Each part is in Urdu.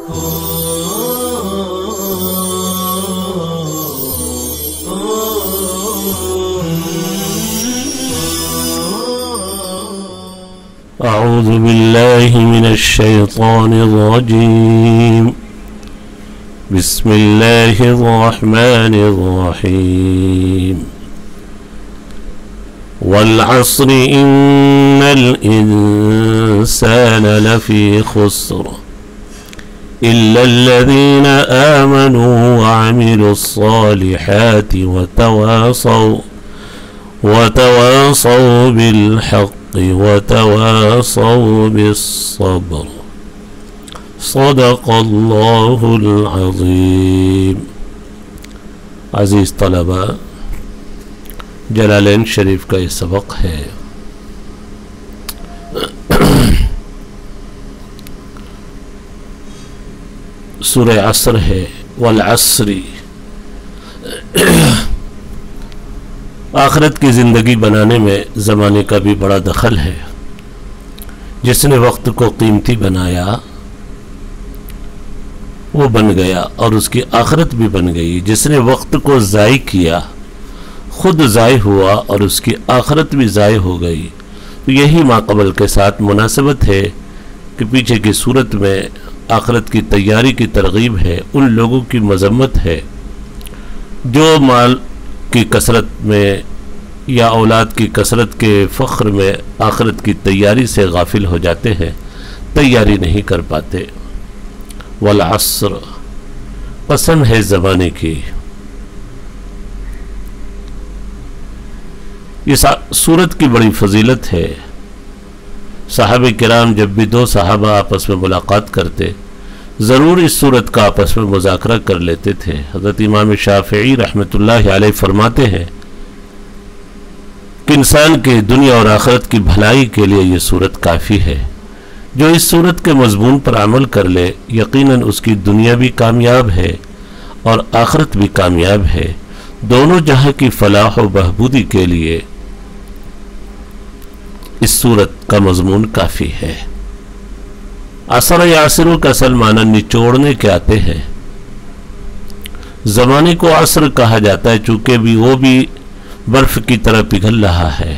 أعوذ بالله من الشيطان الرجيم. بسم الله الرحمن الرحيم. والعصر إن الإنسان لفي خسر إلا الذين آمنوا وعملوا الصالحات وتواصوا بالحق وتواصوا بالصبر. صدق اللہ العظیم. عزیز طلبہ، جلالین شریف کا یہ سبق ہے. سورہ عصر ہے. والعصر، آخرت کی زندگی بنانے میں زمانے کا بھی بڑا دخل ہے. جس نے وقت کو قیمتی بنایا وہ بن گیا اور اس کی آخرت بھی بن گئی. جس نے وقت کو ضائع کیا خود ضائع ہوا اور اس کی آخرت بھی ضائع ہو گئی. تو یہی ماقبل کے ساتھ مناسبت ہے کہ پیچھے کی صورت میں آخرت کی تیاری کی ترغیب ہے. ان لوگوں کی مذمت ہے جو مال کی کثرت میں یا اولاد کی کثرت کے فخر میں آخرت کی تیاری سے غافل ہو جاتے ہیں، تیاری نہیں کر پاتے. والعصر، قسم ہے زمانے کی. اس سورت کی بڑی فضیلت ہے. صحابہ کرام جب بھی دو صحابہ آپس میں ملاقات کرتے ضرور اس سورت کا آپس میں مذاکرہ کر لیتے تھے. حضرت امام شافعی رحمۃ اللہ علیہ فرماتے ہیں کہ انسان کے دنیا اور آخرت کی بھلائی کے لیے یہ سورت کافی ہے. جو اس سورت کے مضمون پر عمل کر لے یقیناً اس کی دنیا بھی کامیاب ہے اور آخرت بھی کامیاب ہے. دونوں جہاں کی فلاح و بہبودی کے لیے اس سورت کا مضمون کافی ہے. عصر یعصر کا اصل معنی نچوڑنے کے آتے ہیں. زمانے کو عصر کہا جاتا ہے چونکہ بھی وہ بھی برف کی طرح پگھل رہا ہے،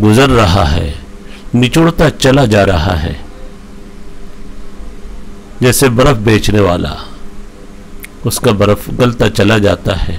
گزر رہا ہے، نچوڑتا چلا جا رہا ہے. جیسے برف بیچنے والا، اس کا برف گلتا چلا جاتا ہے.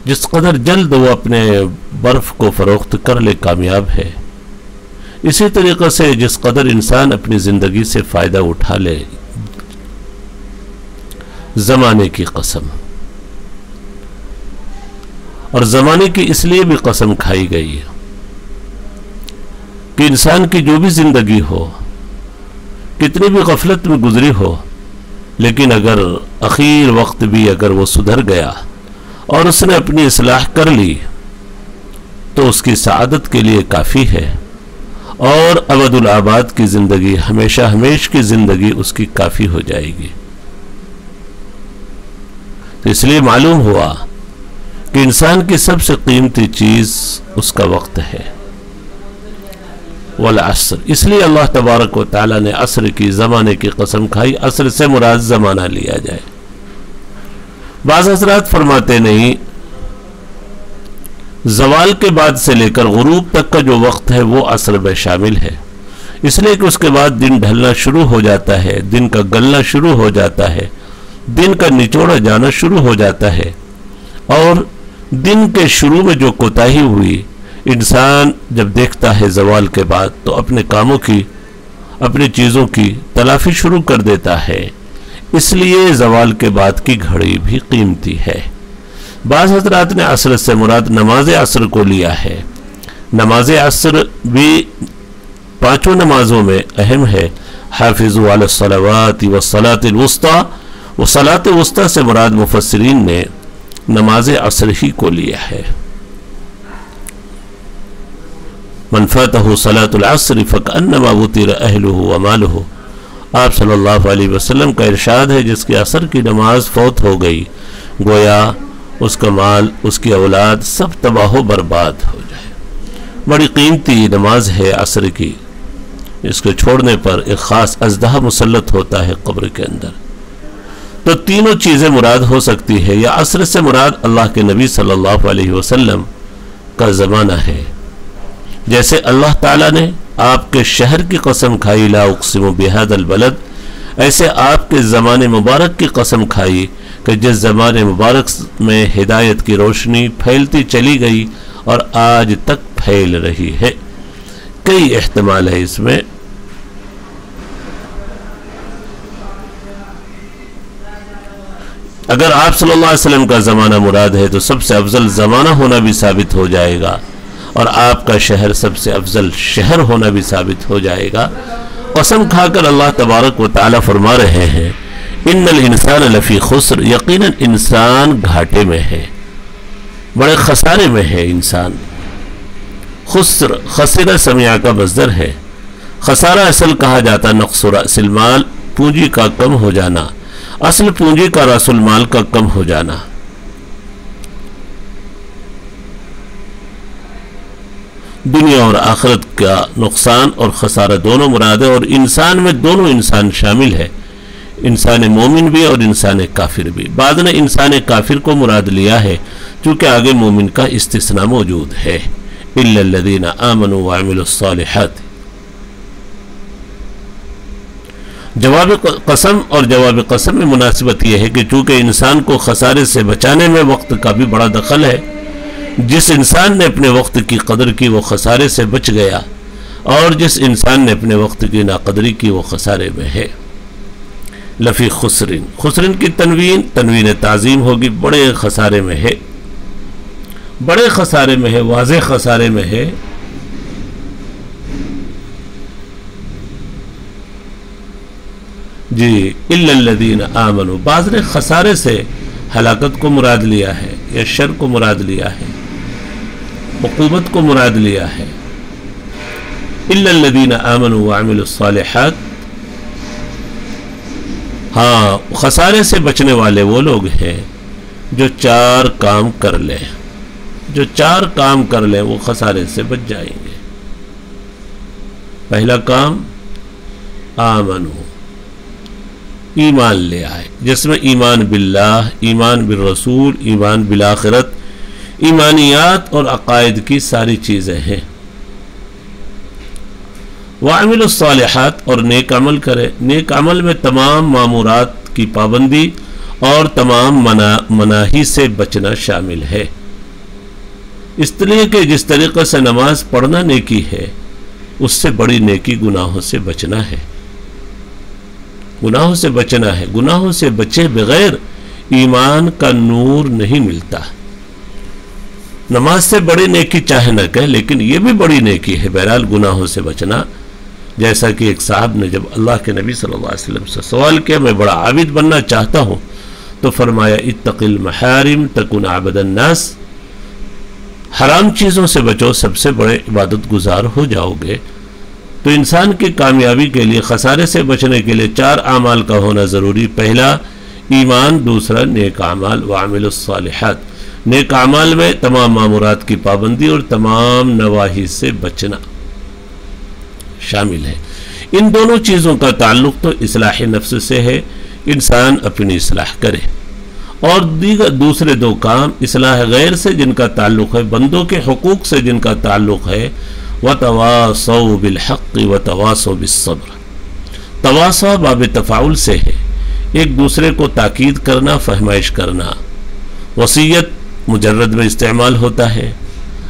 جس قدر جلد وہ اپنے برف کو فروخت کر لے کامیاب ہے. اسی طریقے سے جس قدر انسان اپنی زندگی سے فائدہ اٹھا لے. زمانے کی قسم، اور زمانے کی اس لیے بھی قسم کھائی گئی ہے کہ انسان کی جو بھی زندگی ہو، کتنی بھی غفلت میں گزری ہو، لیکن اگر اخیر وقت بھی اگر وہ سدھر گیا اور اس نے اپنی اصلاح کر لی تو اس کی سعادت کے لیے کافی ہے. اور ابد الآباد کی زندگی، ہمیشہ ہمیش کی زندگی اس کی کافی ہو جائے گی. تو اس لیے معلوم ہوا کہ انسان کی سب سے قیمتی چیز اس کا وقت ہے. والعصر، اس لیے اللہ تبارک و تعالی نے عصر کی، زمانے کی قسم کھائی. عصر سے مراد زمانہ لیا جائے. بعض حضرات فرماتے نہیں، زوال کے بعد سے لے کر غروب تک کا جو وقت ہے وہ عصر میں شامل ہے. اس لیے کہ اس کے بعد دن ڈھلنا شروع ہو جاتا ہے، دن کا گلنا شروع ہو جاتا ہے، دن کا نچوڑا جانا شروع ہو جاتا ہے. اور دن کے شروع میں جو کوتاہی ہوئی، انسان جب دیکھتا ہے زوال کے بعد تو اپنے کاموں کی، اپنی چیزوں کی تلافی شروع کر دیتا ہے. اس لیے زوال کے بعد کی گھڑی بھی قیمتی ہے. بعض حضرات نے عصر سے مراد نماز عصر کو لیا ہے. نماز عصر بھی پانچوں نمازوں میں اہم ہے. حافظوا علی الصلوات والصلاة الوسطی، وہ صلاۃ وسطی سے مراد مفسرین نے نماز عصر ہی کو لیا ہے. من فاتہ صلاۃ العصر فکأنما وطر اہلہ ومالہ. آپ صلی اللہ علیہ وسلم کا ارشاد ہے جس کی عصر کی نماز فوت ہو گئی گویا اس کا مال، اس کی اولاد سب تباہ و برباد ہو جائے. بڑی قیمتی نماز ہے عصر کی. اس کے چھوڑنے پر ایک خاص اژدہا مسلط ہوتا ہے قبر کے اندر۔ تو تینوں چیزیں مراد ہو سکتی ہے، یا عصر سے مراد اللہ کے نبی صلی اللہ علیہ وسلم کا زمانہ ہے، جیسے اللہ تعالیٰ نے آپ کے شہر کی قسم کھائی لا اقسم بہذا البلد، ایسے آپ کے زمان مبارک کی قسم کھائی کہ جس زمان مبارک میں ہدایت کی روشنی پھیلتی چلی گئی اور آج تک پھیل رہی ہے۔ کئی احتمال ہے اس میں۔ اگر آپ صلی اللہ علیہ وسلم کا زمانہ مراد ہے تو سب سے افضل زمانہ ہونا بھی ثابت ہو جائے گا، اور آپ کا شہر سب سے افضل شہر ہونا بھی ثابت ہو جائے گا۔ قسم کھا کر اللہ تبارک و تعالی فرما رہے ہیں ان الانسان لفی خسر، یقیناً انسان گھاٹے میں ہے، بڑے خسارے میں ہے انسان۔ خسر خسر سمعہ کا مصدر ہے۔ خسارہ اصل کہا جاتا نقص رأس المال، پونجی کا کم ہو جانا، اصل پونجی کا رأس المال کا کم ہو جانا۔ دنیا اور آخرت کا نقصان اور خسارہ دونوں مراد ہے، اور انسان میں دونوں انسان شامل ہے، انسان مومن بھی اور انسان کافر بھی۔ بعد نے انسان کافر کو مراد لیا ہے چونکہ آگے مومن کا استثناء موجود ہے، الا الذین آمنوا وعملوا الصالحات۔ جواب قسم اور جواب قسم میں مناسبت یہ ہے کہ چونکہ انسان کو خسارے سے بچانے میں وقت کا بھی بڑا دخل ہے، جس انسان نے اپنے وقت کی قدر کی وہ خسارے سے بچ گیا، اور جس انسان نے اپنے وقت کی ناقدری کی وہ خسارے میں ہے۔ لفی خسرین، خسرین کی تنوین تعظیم ہوگی، بڑے خسارے میں ہے، بڑے خسارے میں ہے، واضح خسارے میں ہے۔ جی الا الذین آمنوا، بعض نے خسارے سے ہلاکت کو مراد لیا ہے یا شر کو مراد لیا ہے، عقوبت کو مراد لیا ہے۔ الا الذین آمنوا وعملوا الصالحات، ہاں خسارے سے بچنے والے وہ لوگ ہیں جو چار کام کر لیں، جو چار کام کر لیں وہ خسارے سے بچ جائیں گے۔ پہلا کام آمنو، ایمان لے آئے، جس میں ایمان باللہ، ایمان بالرسول، ایمان بالآخرت، ایمانیات اور عقائد کی ساری چیزیں ہیں۔ وعمل الصالحات، اور نیک عمل کرے، نیک عمل میں تمام مامورات کی پابندی اور تمام مناہی سے بچنا شامل ہے۔ اس لیے کہ جس طریقے سے نماز پڑھنا نیکی ہے، اس سے بڑی نیکی گناہوں سے بچنا ہے، گناہوں سے بچنا ہے۔ گناہوں سے بچے بغیر ایمان کا نور نہیں ملتا۔ نماز سے بڑی نیکی چاہے نہ کہے، لیکن یہ بھی بڑی نیکی ہے بہرحال گناہوں سے بچنا۔ جیسا کہ ایک صاحب نے جب اللہ کے نبی صلی اللہ علیہ وسلم سے سوال کیا میں بڑا عابد بننا چاہتا ہوں، تو فرمایا اتق المحارم تکن عبد الناس، حرام چیزوں سے بچو، سب سے بڑے عبادت گزار ہو جاؤ گے۔ تو انسان کی کامیابی کے لیے، خسارے سے بچنے کے لیے چار اعمال کا ہونا ضروری۔ پہلا ایمان، دوسرا نیک اعمال، وعمل الصالحات، نیک اعمال میں تمام مامورات کی پابندی اور تمام نواہی سے بچنا شامل ہے۔ ان دونوں چیزوں کا تعلق تو اصلاح نفس سے ہے، انسان اپنی اصلاح کرے، اور دوسرے دو کام اصلاح غیر سے جن کا تعلق ہے، بندوں کے حقوق سے جن کا تعلق ہے، وَتَوَاصَوْا بِالْحَقِّ وَتَوَاصَوْا بِالصَّبْرِ، تواصع باب تفاعل سے ہے، ایک دوسرے کو تاکید کرنا، فہمائش کرنا۔ وصیت مجرد میں استعمال ہوتا ہے،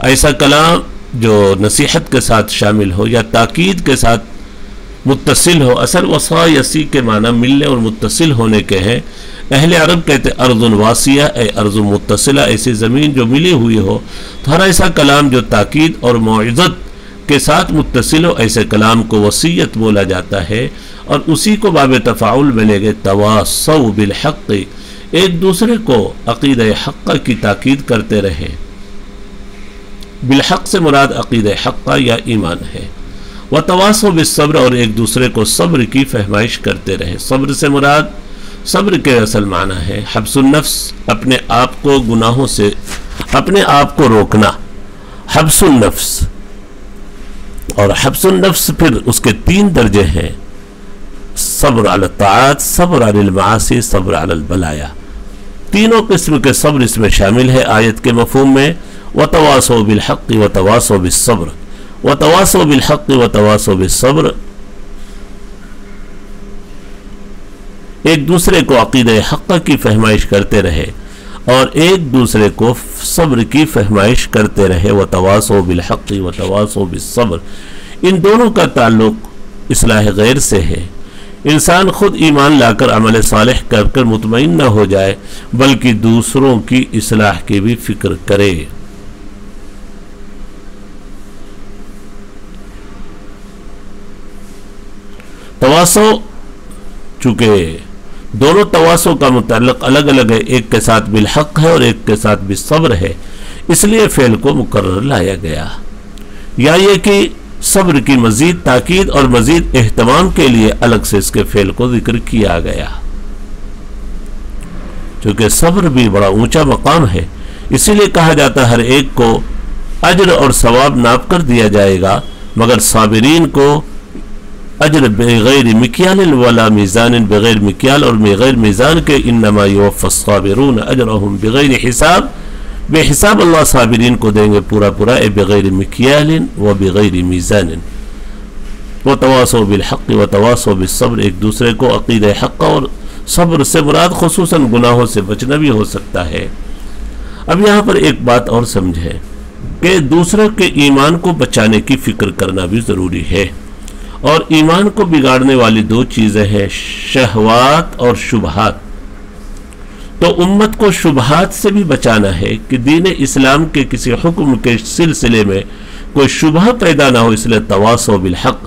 ایسا کلام جو نصیحت کے ساتھ شامل ہو یا تاکید کے ساتھ متصل ہو۔ اصل وصا یسی کے معنی ملنے اور متصل ہونے کے ہیں۔ اہل عرب کہتے ارض واسیہ، اے ارض متصلہ، ایسی زمین جو ملی ہوئی ہو۔ تو ہر ایسا کلام جو تاکید اور موعظت کے ساتھ متصل ہو، ایسے کلام کو وصیت بولا جاتا ہے، اور اسی کو باب تفاعل میں لے گئے۔ تواصوا بالحق، ایک دوسرے کو عقیدہ حق کی تاکید کرتے رہے۔ بالحق سے مراد عقیدہ حق یا ایمان ہے۔ وتواصوا بالصبر، اور ایک دوسرے کو صبر کی فہمائش کرتے رہے۔ صبر سے مراد، صبر کے اصل معنی ہے حبس النفس، اپنے آپ کو گناہوں سے اپنے آپ کو روکنا، حبس النفس۔ اور حبس النفس پھر اس کے 3 درجے ہیں، صبر علی الطاعات، صبر علی المعاصی، صبر علی البلایا۔ تینوں قسم کے صبر اس میں شامل ہے آیت کے مفہوم میں۔ وتواصوا بالحق وتواصوا بالصبر، وتواصوا بالحق وتواصوا بالصبر، ایک دوسرے کو عقیدہ حق کی فہمائش کرتے رہے اور ایک دوسرے کو صبر کی فہمائش کرتے رہے۔ وتواصوا بالحق وتواصوا بالصبر، ان دونوں کا تعلق اصلاح غیر سے ہے۔ انسان خود ایمان لا کر عمل صالح کر کر مطمئن نہ ہو جائے، بلکہ دوسروں کی اصلاح کی بھی فکر کرے۔ تواصو، چونکہ دونوں تواصو کا متعلق الگ الگ ہے، ایک کے ساتھ بالحق ہے اور ایک کے ساتھ بالصبر ہے، اس لیے فعل کو مقرر لایا گیا۔ یا یہ کہ صبر کی مزید تاکید اور مزید اہتمام کے لیے الگ سے اس کے فعل کو ذکر کیا گیا، چونکہ صبر بھی بڑا اونچا مقام ہے، اسی لیے کہا جاتا ہے ہر ایک کو اجر اور ثواب ناپ کر دیا جائے گا، مگر صابرین کو اجر بغیر مکیال ولا میزان، بغیر مکیال اور بغیر میزان کے، انما یوفی الصابرون اجرهم بغیر حساب، بے حساب اللہ صابرین کو دیں گے پورا پورا، بغیر مکیال و بغیر میزان۔ وتواصوا بالحق وتواصوا بالصبر، ایک دوسرے کو عقیدہ حق اور صبر سے مراد خصوصاً گناہوں سے بچنا بھی ہو سکتا ہے۔ اب یہاں پر ایک بات اور سمجھیں کہ دوسروں کے ایمان کو بچانے کی فکر کرنا بھی ضروری ہے، اور ایمان کو بگاڑنے والی 2 چیزیں ہیں، شہوات اور شبہات۔ تو امت کو شبہات سے بھی بچانا ہے کہ دین اسلام کے کسی حکم کے سلسلے میں کوئی شبہ پیدا نہ ہو، اس لیے تواصوا بالحق،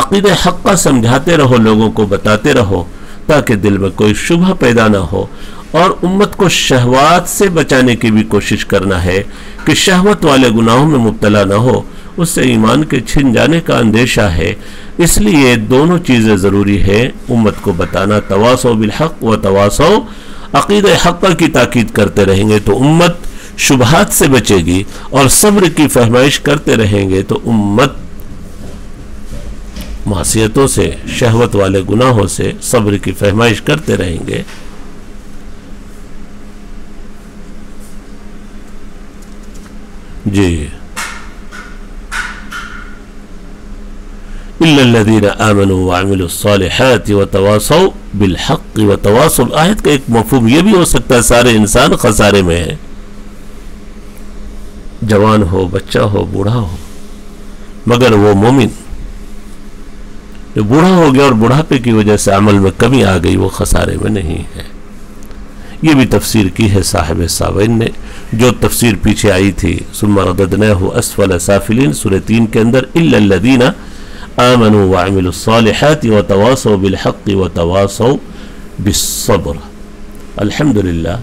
عقیدہ حق کا سمجھاتے رہو، لوگوں کو بتاتے رہو تاکہ دل میں کوئی شبہ پیدا نہ ہو۔ اور امت کو شہوات سے بچانے کی بھی کوشش کرنا ہے کہ شہوت والے گناہوں میں مبتلا نہ ہو، اس سے ایمان کے چھن جانے کا اندیشہ ہے، اس لیے دونوں چیزیں ضروری ہے امت کو بتانا۔ تواصوا بالحق و تواصوا، عقیدہ حق کی تاکید کرتے رہیں گے تو امت شبہات سے بچے گی، اور صبر کی فہمائش کرتے رہیں گے تو امت معصیتوں سے، شہوت والے گناہوں سے صبر کی فہمائش کرتے رہیں گے۔ جی إِلَّا الَّذِينَ آمَنُوا وَعَمِلُوا الصَّالِحَاتِ وَتَوَاصَوْا بِالْحَقِّ وَتَوَاصَوْا، آیت کا ایک مفہوم یہ بھی ہو سکتا ہے سارے انسان خسارے میں ہیں، جوان ہو، بچہ ہو، بوڑھا ہو، مگر وہ مومن جو بوڑھا ہو گیا اور بڑھاپے کی وجہ سے عمل میں کمی آ گئی، وہ خسارے میں نہیں ہے۔ یہ بھی تفسیر کی ہے صاحب ساوین نے، جو تفسیر پیچھے آئی تھی ثم رددناہ اسفل سافلین سورہ 3 کے اندر، إِلَّا الَّذِينَ آمنوا وعملوا الصالحات وتواصوا بالحق وتواصوا بالصبر۔ الحمدللہ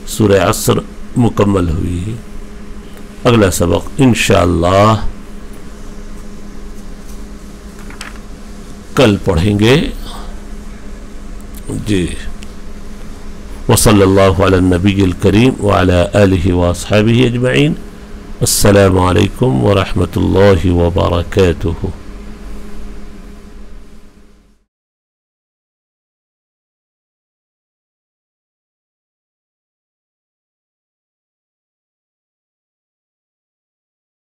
سورہ عصر مکمل ہوئی۔ اگلا سبق انشاءاللہ کل پڑھیں گے۔ جی، وصلی اللہ علی النبی الکریم وعلی آلہ واصحابہ اجمعین۔ السلام علیکم ورحمۃ اللہ وبرکاتہ۔